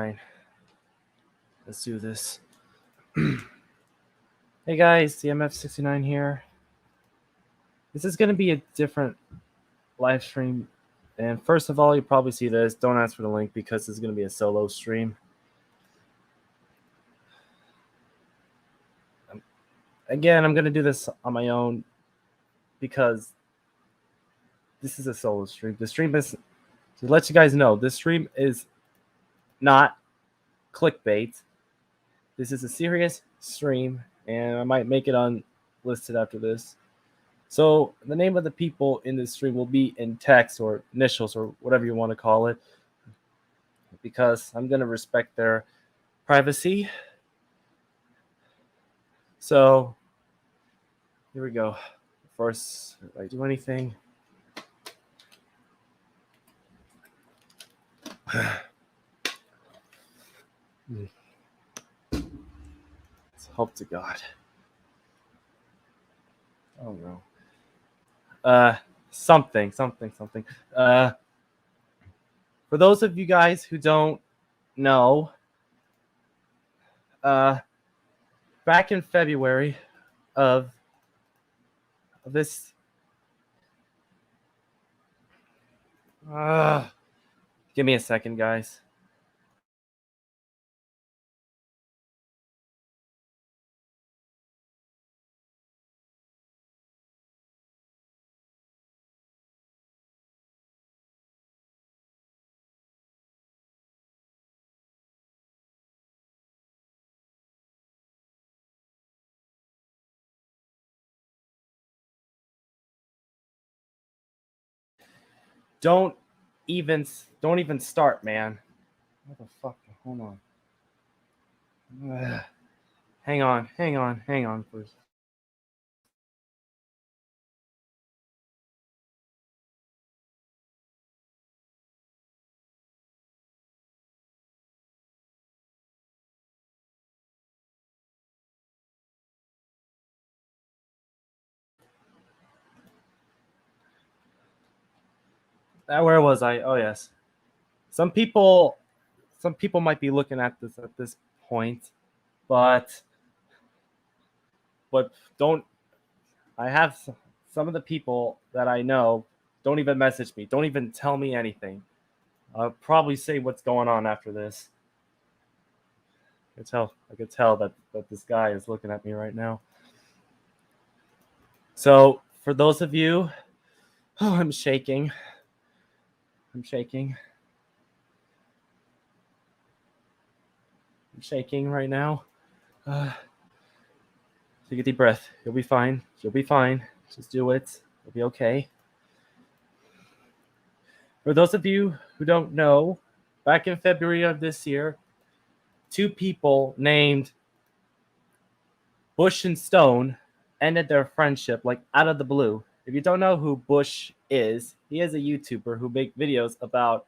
fine. Let's do this. Hey guys, CMF69 here. This is going to be a different live stream. And first of all, you probably see this. Don't ask for the link because this is going to be a solo stream. Again, I'm going to do this on my own because this is a solo stream. The stream is, to let you guys know, this stream is not clickbait. This is a serious stream, and I might make it unlisted after this. So the name of the people in this stream will be in text or initials or whatever you want to call it, because I'm going to respect their privacy. So here we go. First, if I do anything. Let's hope to God. Oh no. Something. For those of you guys who don't know, back in February of this, give me a second, guys. Don't even start, man. What the fuck? Hold on. Hang on first. Where was I? Oh yes. Some people might be looking at this point, but don't. I have some of the people that I know don't even message me. Don't even tell me anything. I'll probably say what's going on after this. I could tell that this guy is looking at me right now. So for those of you, I'm shaking. I'm shaking right now. Take a deep breath. You'll be fine. Just do it. You'll be okay. For those of you who don't know, back in February of this year, two people named Bush and Stone ended their friendship like out of the blue. If you don't know who Bush is, he is a YouTuber who makes videos about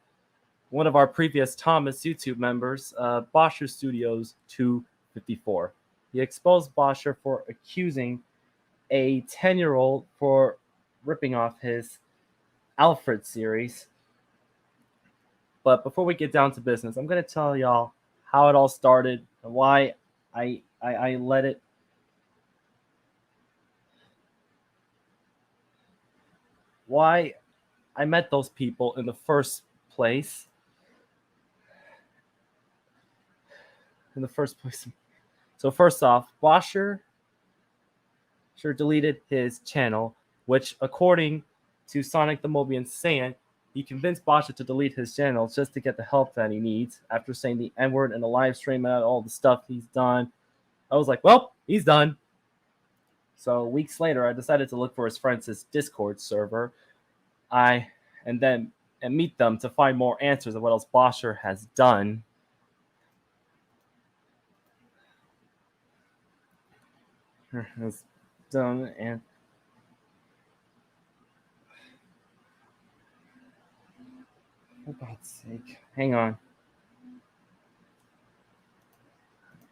one of our previous Thomas YouTube members, Bosher Studios 254. He exposed Bosher for accusing a 10-year-old for ripping off his Alfred series. But before we get down to business, I'm going to tell y'all how it all started and why I let it. Why I met those people in the first place. So first off, Bosher deleted his channel, which according to Sonic the Mobian Saiyan, he convinced Bosher to delete his channel just to get the help that he needs after saying the N-word in the live stream and all the stuff he's done. I was like, well, he's done. So weeks later, I decided to look for his friends' Discord server. And meet them to find more answers of what else Bosher has done. Has done and for God's sake, hang on.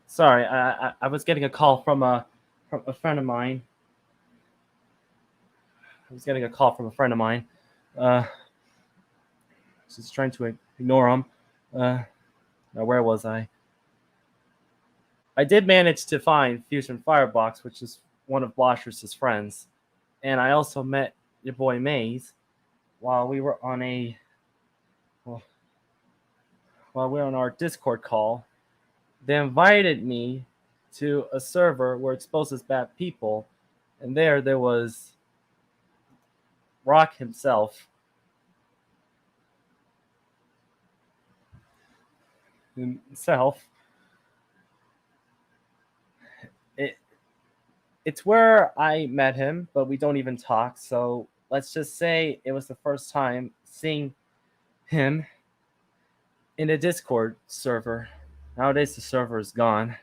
Sorry, I was getting a call from a friend of mine. Just trying to ignore him. Now, where was I? I did manage to find Fusion Firebox, which is one of Blosher's friends, and I also met your boy Maze while we were on a well, while we were on our Discord call. They invited me to a server where exposes bad people, and there was Rock himself. It, it's where I met him, but we don't even talk. So let's just say it was the first time seeing him in a Discord server. Nowadays, the server is gone.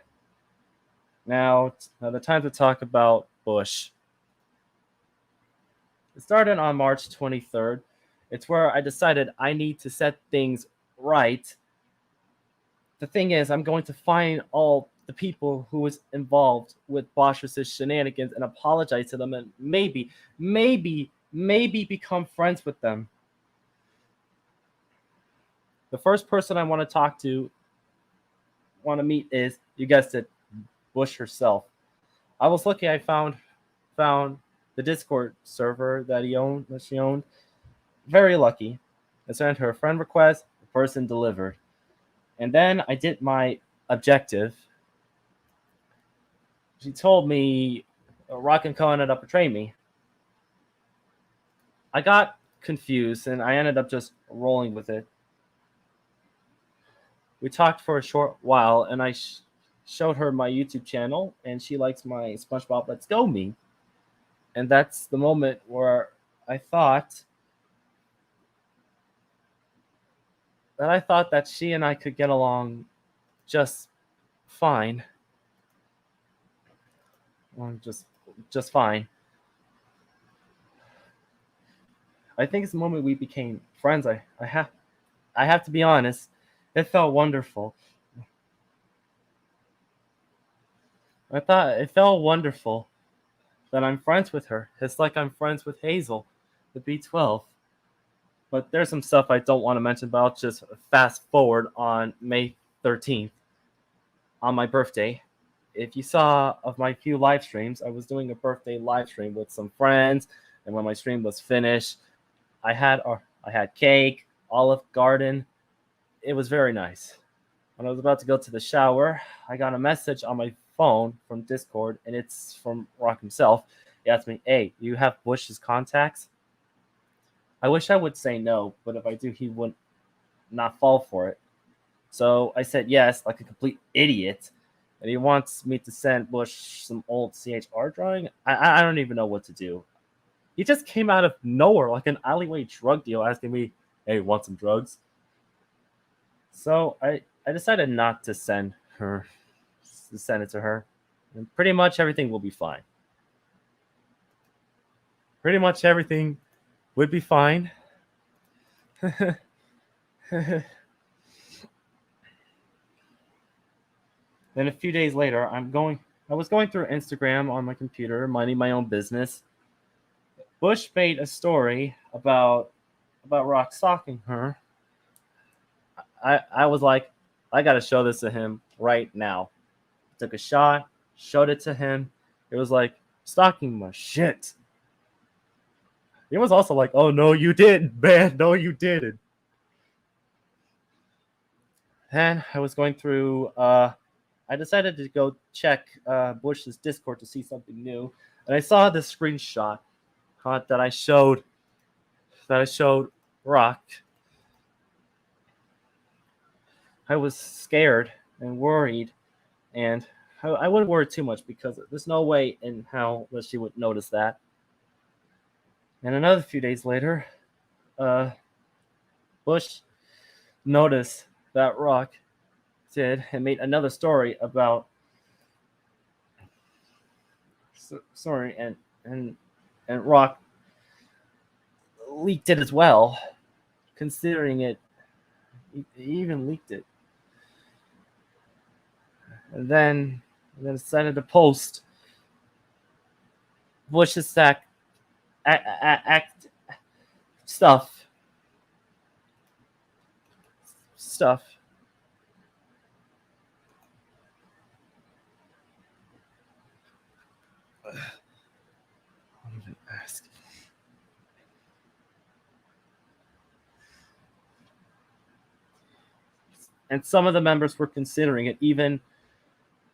Now the time to talk about Bush. It started on March 23rd. It's where I decided I need to set things right. The thing is, I'm going to find all the people who was involved with Bosch's shenanigans and apologize to them and maybe become friends with them. The first person I want to meet is, you guessed it, Bush herself. I was lucky I found the Discord server that she owned. Very lucky. I sent her a friend request, the person delivered. And then I did my objective. She told me Rock and Co ended up betraying me. I got confused and I ended up just rolling with it. We talked for a short while and I showed her my YouTube channel and she likes my SpongeBob Let's Go meme. And that's the moment where I thought that she and I could get along just fine. Well, just fine. I think it's the moment we became friends. I have to be honest. It felt wonderful. I thought it felt wonderful that I'm friends with her. It's like I'm friends with Hazel, the B12. But there's some stuff I don't want to mention, but I'll just fast forward on May 13th, on my birthday. If you saw of my few live streams, I was doing a birthday live stream with some friends, and when my stream was finished, I had cake, Olive Garden. It was very nice. When I was about to go to the shower, I got a message on my phone from Discord, and it's from Rock himself. He asked me, "Hey, you have Bush's contacts?" I wish I would say no, but if I do, he would not fall for it. So I said yes, like a complete idiot. And he wants me to send Bush some old CHR drawing. I don't even know what to do. He just came out of nowhere like an alleyway drug deal asking me, "Hey, want some drugs?" So I decided not to send it to her. And pretty much everything will be fine. Pretty much everything would be fine. Then a few days later, I was going through Instagram on my computer, minding my own business. Bush made a story about Rock stalking her. I was like, I gotta show this to him right now. Took a shot, showed it to him. It was like, stalking my shit. He was also like, "Oh no, you didn't, man. No, you didn't." And I was going through. I decided to go check Bush's Discord to see something new, and I saw this screenshot that I showed Rock. I was scared and worried, and I wouldn't worry too much because there's no way in hell that she would notice that. And another few days later, uh, Bush noticed that Rock did and made another story about sorry and Rock leaked it as well, considering it. He even leaked it, and then decided to post Bush's act stuff stuff I'll even ask. And some of the members were considering it. Even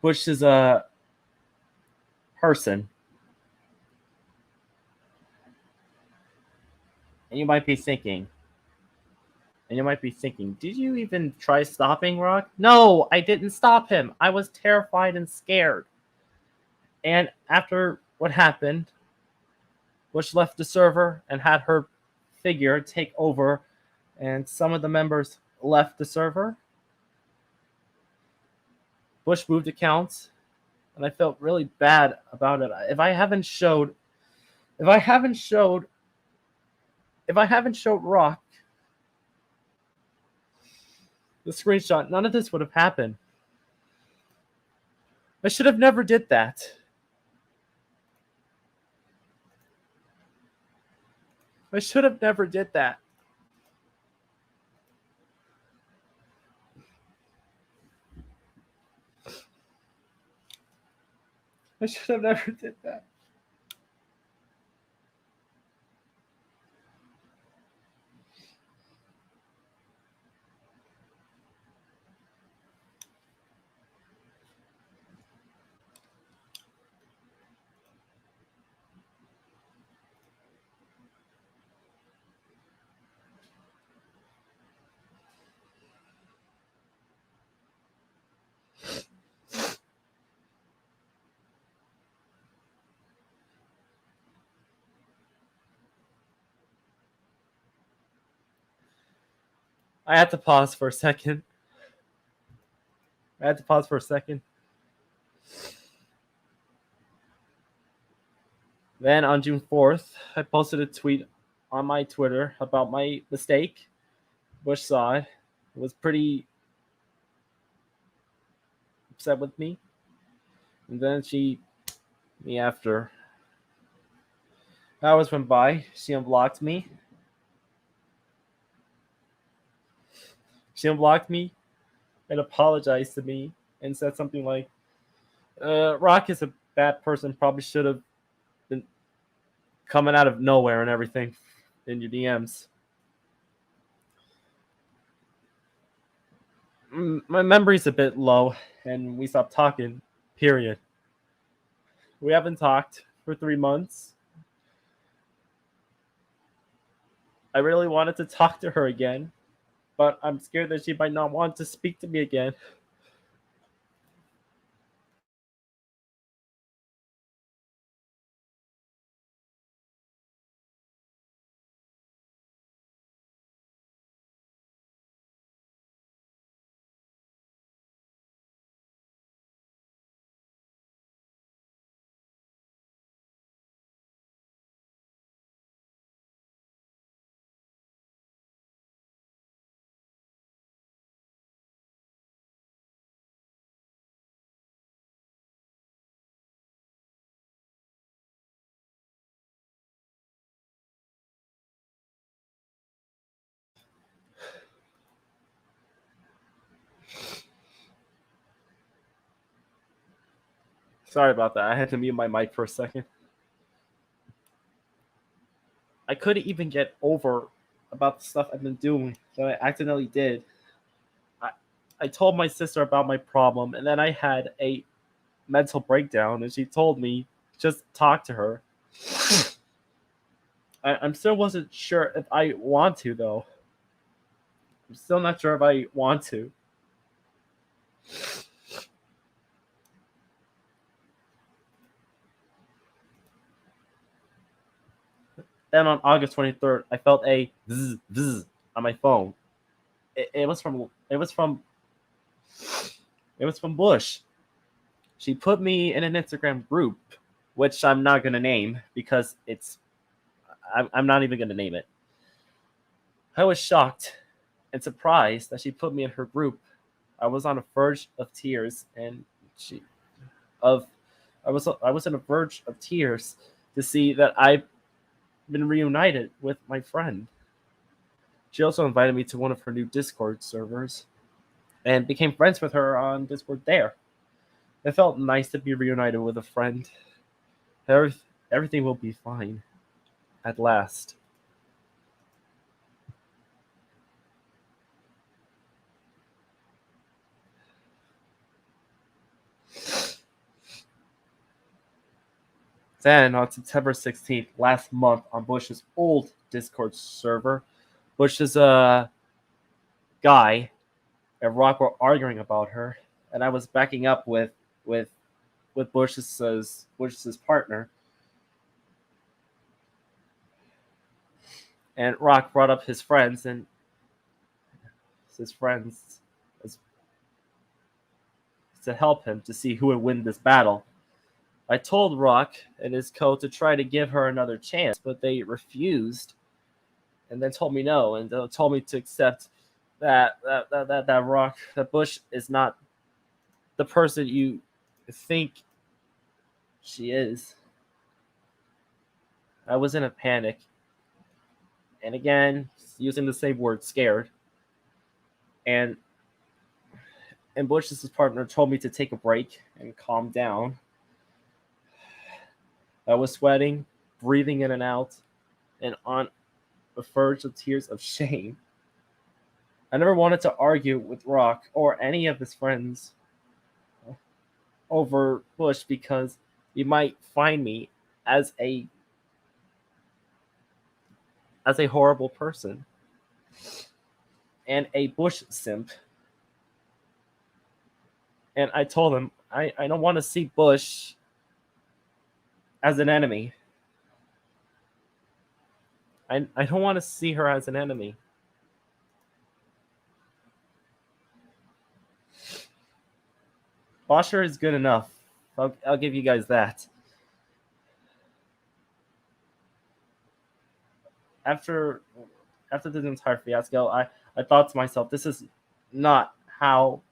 Bush is a person. And you might be thinking, did you even try stopping Rock? No, I didn't stop him. I was terrified and scared. And after what happened, Bush left the server and had her figure take over, and some of the members left the server. Bush moved accounts, and I felt really bad about it. If I haven't showed Rock the screenshot, none of this would have happened. I should have never did that. I should have never did that. I should have never did that. I had to pause for a second. Then on June 4th, I posted a tweet on my Twitter about my mistake. Bush saw it. Was pretty upset with me. And then me after hours went by, she unblocked me. She unblocked me and apologized to me and said something like, Rock is a bad person, probably should have been coming out of nowhere and everything in your DMs. My memory's a bit low, and we stopped talking, period. We haven't talked for 3 months. I really wanted to talk to her again, but I'm scared that she might not want to speak to me again. Sorry about that. I had to mute my mic for a second. I couldn't even get over about the stuff I've been doing that I accidentally did. I, I told my sister about my problem, and then I had a mental breakdown, and she told me just talk to her. I'm still wasn't sure if I want to, though. I'm still not sure if I want to. Then on August 23rd, I felt a zzz, zzz on my phone. It was from Bush. She put me in an Instagram group, which I'm not gonna name because I'm not even gonna name it. I was shocked and surprised that she put me in her group. I was on a verge of tears, and she of I was on a verge of tears to see that I've been reunited with my friend. She also invited me to one of her new Discord servers and became friends with her on Discord there. It felt nice to be reunited with a friend. Every, everything will be fine at last. Then on September 16th, last month, on Bush's old Discord server, Bush's guy and Rock were arguing about her, and I was backing up with Bush's partner, and Rock brought up his friends and his friends as, to help him to see who would win this battle. I told Rock and his co to try to give her another chance, but they refused, and then told me no, and told me to accept that Bush is not the person you think she is. I was in a panic, and again, using the same word, scared. And Bush's partner told me to take a break and calm down. I was sweating, breathing in and out, and on the verge of tears of shame. I never wanted to argue with Rock or any of his friends over Bush because you might find me as a horrible person and a Bush simp. And I told him I don't want to see Bush as an enemy. I don't want to see her as an enemy. Bosher is good enough. I'll give you guys that. After this entire fiasco, I thought to myself, this is not how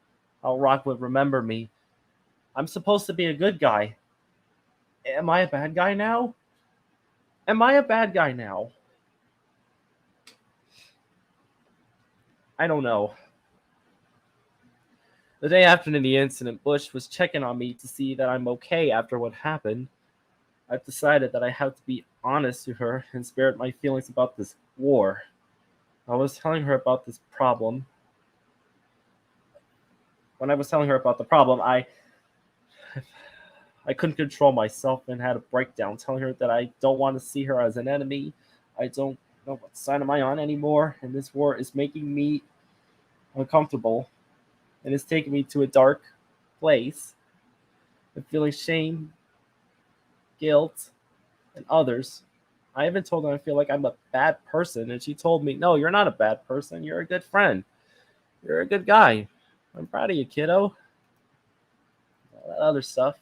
Rock would remember me. I'm supposed to be a good guy. Am I a bad guy now? Am I a bad guy now? I don't know. The day after the incident, Bush was checking on me to see that I'm okay after what happened. I've decided that I have to be honest to her and spare my feelings about this war. I was telling her about this problem. When I was telling her about the problem, I couldn't control myself and had a breakdown, telling her that I don't want to see her as an enemy. I don't know what side am I on anymore, and this war is making me uncomfortable and it's taking me to a dark place. I'm feeling shame, guilt, and others. I even told her I feel like I'm a bad person, and she told me, "No, you're not a bad person. You're a good friend. You're a good guy. I'm proud of you, kiddo." All that other stuff.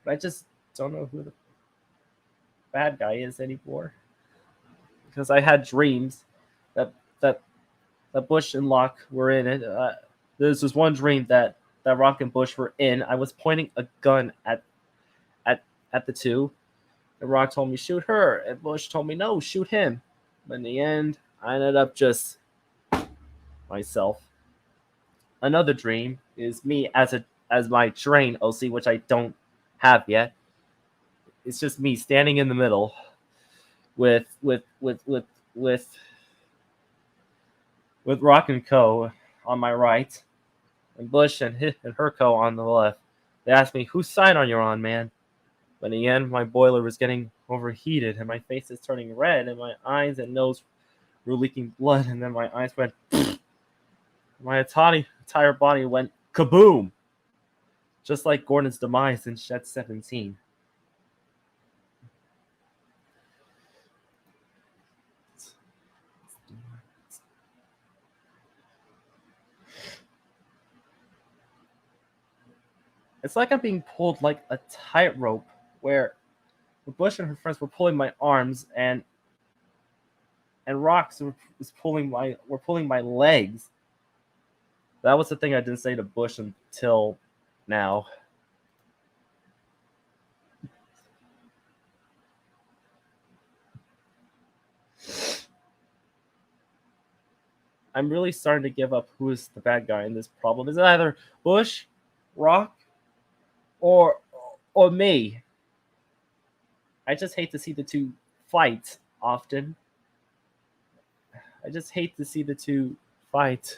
But I just don't know who the bad guy is anymore because I had dreams that that that Bush and Locke were in it. There's this one dream that Rock and Bush were in. I was pointing a gun at at the two. And Rock told me shoot her, and Bush told me no, shoot him. But in the end, I ended up just myself. Another dream is me as my train OC, which I don't have yet. It's just me standing in the middle with with Rock and Co on my right, and Bush and her co on the left. They asked me, "Whose side are you on, man?" But in the end, my boiler was getting overheated, and my face is turning red, and my eyes and nose were leaking blood, and then my eyes went. My entire body went kaboom, just like Gordon's demise in Shed 17. It's like I'm being pulled like a tightrope, where Bush and her friends were pulling my arms, and Rocks was pulling my legs. That was the thing I didn't say to Bush until now. I'm really starting to give up who is the bad guy in this problem. Is it either Bush, Rock, or me? I just hate to see the two fight often. I just hate to see the two fight.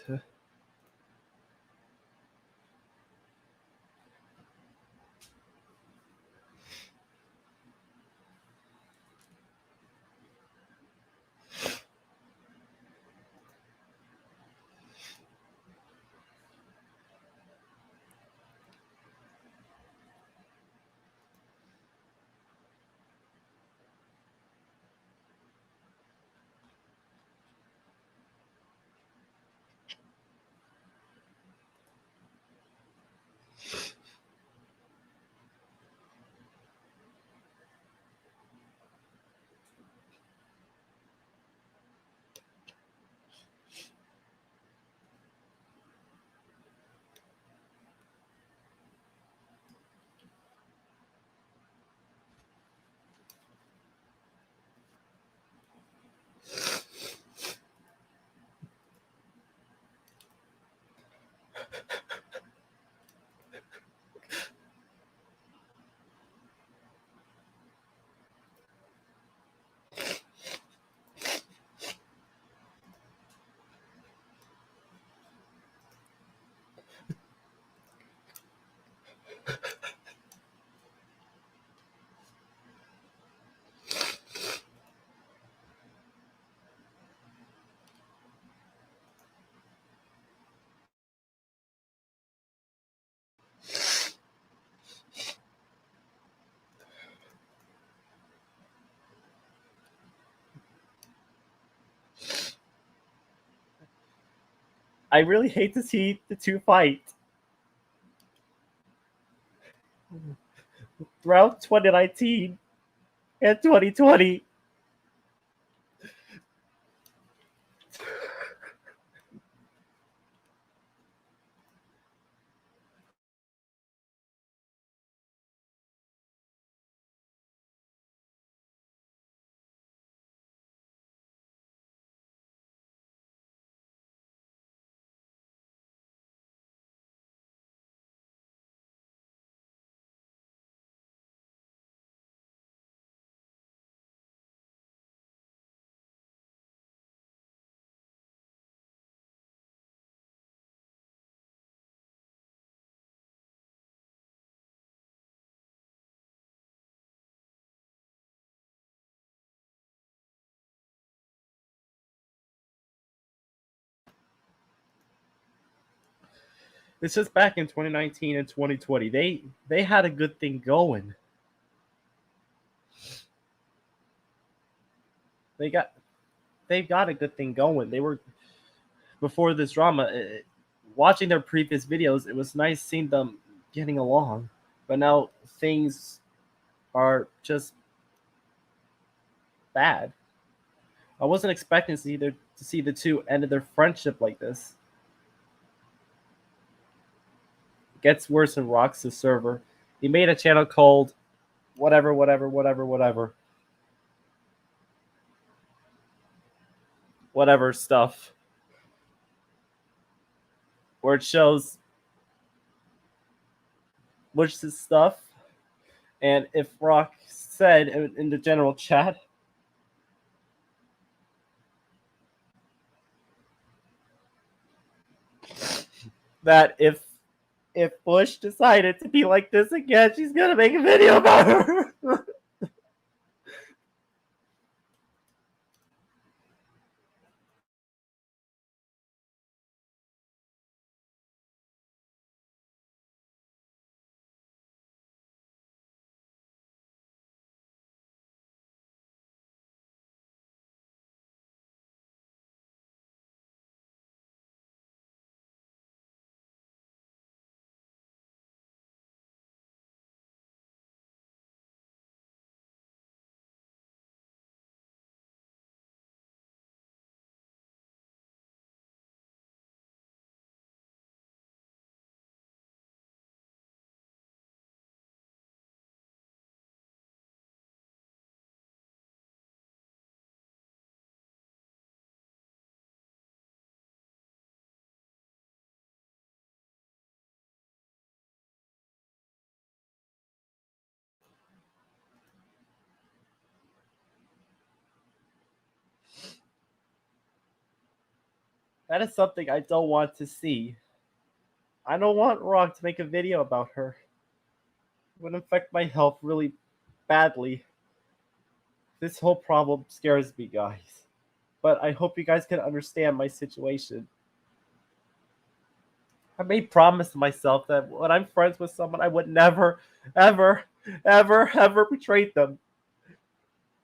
I really hate to see the two fight. Throughout 2019 and 2020, it's just back in 2019 and 2020. They had a good thing going. They got they've got a good thing going. They were before this drama. Watching their previous videos, it was nice seeing them getting along. But now things are just bad. I wasn't expecting to see the two end their friendship like this. It gets worse in Rock's server. He made a channel called whatever, whatever, whatever, whatever, whatever stuff, where it shows which is stuff. And if Rock said in the general chat that if Bush decided to be like this again, she's gonna make a video about her. That is something I don't want to see. I don't want Rock to make a video about her. It would affect my health really badly. This whole problem scares me, guys. But I hope you guys can understand my situation. I made promise to myself that when I'm friends with someone, I would never, ever, ever betray them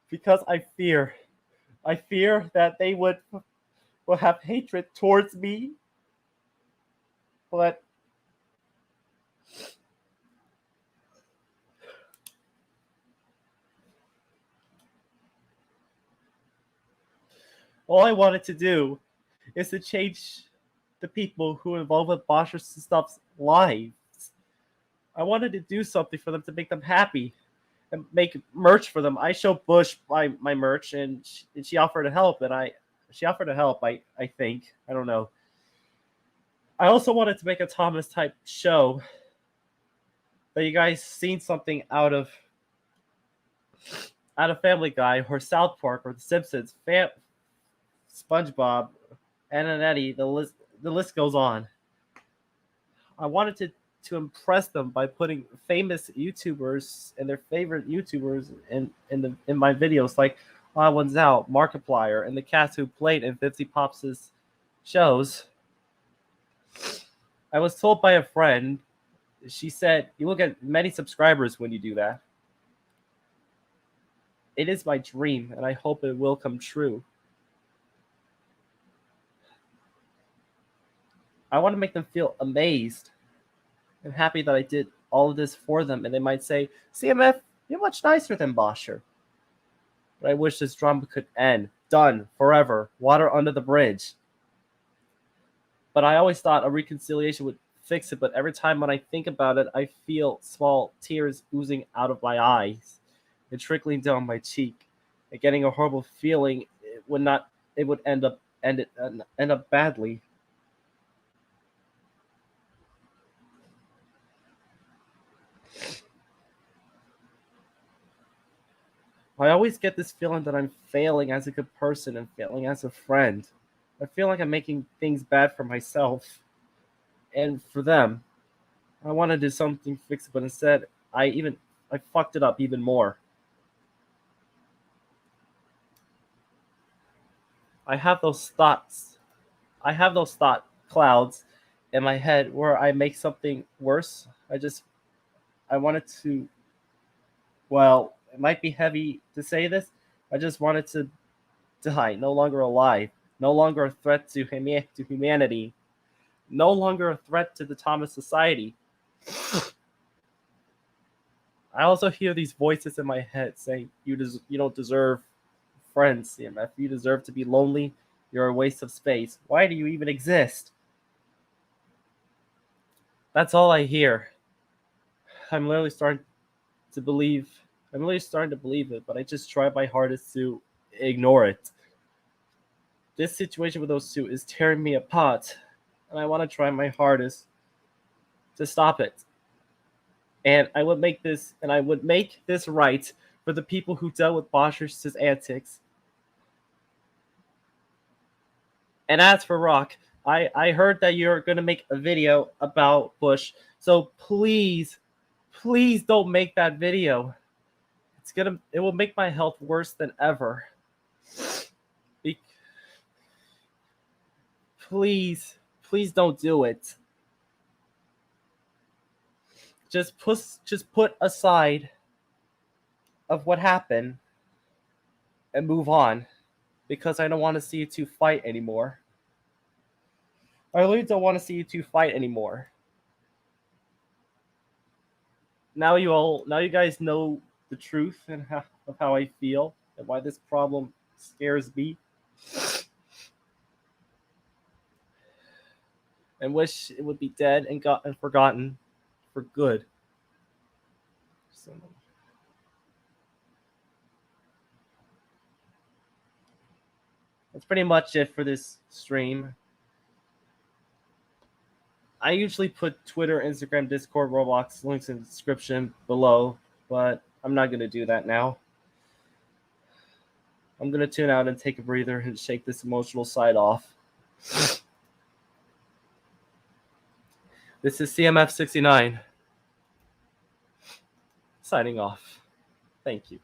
because I fear that they will have hatred towards me. But all I wanted to do is to change the people who are involved with Bosch stuff's lives. I wanted to do something for them to make them happy and make merch for them. I showed Bush my merch, and she offered to help, and she offered to help. I think I don't know. I also wanted to make a Thomas type show that you guys seen something out of Family Guy or South Park or The Simpsons, SpongeBob, Ed and Eddie. The list goes on. I wanted to impress them by putting famous YouTubers and their favorite YouTubers in my videos, like Odd Ones Out, Markiplier, and the cast who played in 50 Pops' shows. I was told by a friend, she said, "You will get many subscribers when you do that." It is my dream, and I hope it will come true. I want to make them feel amazed and happy that I did all of this for them, and they might say, "CMF, you're much nicer than Bosher." But I wish this drama could end. Done. Forever. Water under the bridge. But I always thought a reconciliation would fix it, but every time when I think about it, I feel small tears oozing out of my eyes and trickling down my cheek and getting a horrible feeling it would end up badly. I always get this feeling that I'm failing as a good person and failing as a friend. I feel like I'm making things bad for myself and for them. I want to do something to fix it, but instead I fucked it up even more. I have those thoughts. I have those thought clouds in my head where I make something worse. I wanted to, well, it might be heavy to say this. I just wanted to die, no longer alive, no longer a threat to humanity, no longer a threat to the Thomas Society. I also hear these voices in my head saying, you don't deserve friends, CMF. You deserve to be lonely. You're a waste of space. Why do you even exist?" That's all I hear. I'm literally starting to believe. I'm really starting to believe it, but I just try my hardest to ignore it. This situation with those two is tearing me apart, and I want to try my hardest to stop it. And I would make this right for the people who dealt with Bosch's antics. And as for Rock, I heard that you're gonna make a video about Bush. So please don't make that video. It will make my health worse than ever. Be- please don't do it. Just put aside of what happened and move on because I don't want to see you two fight anymore. I really don't want to see you two fight anymore. Now you guys know the truth of how I feel and why this problem scares me, and wish it would be dead and got and forgotten for good. So, that's pretty much it for this stream. I usually put Twitter, Instagram, Discord, Roblox links in the description below, but I'm not going to do that now. I'm going to tune out and take a breather and shake this emotional side off. This is CMF69 signing off. Thank you.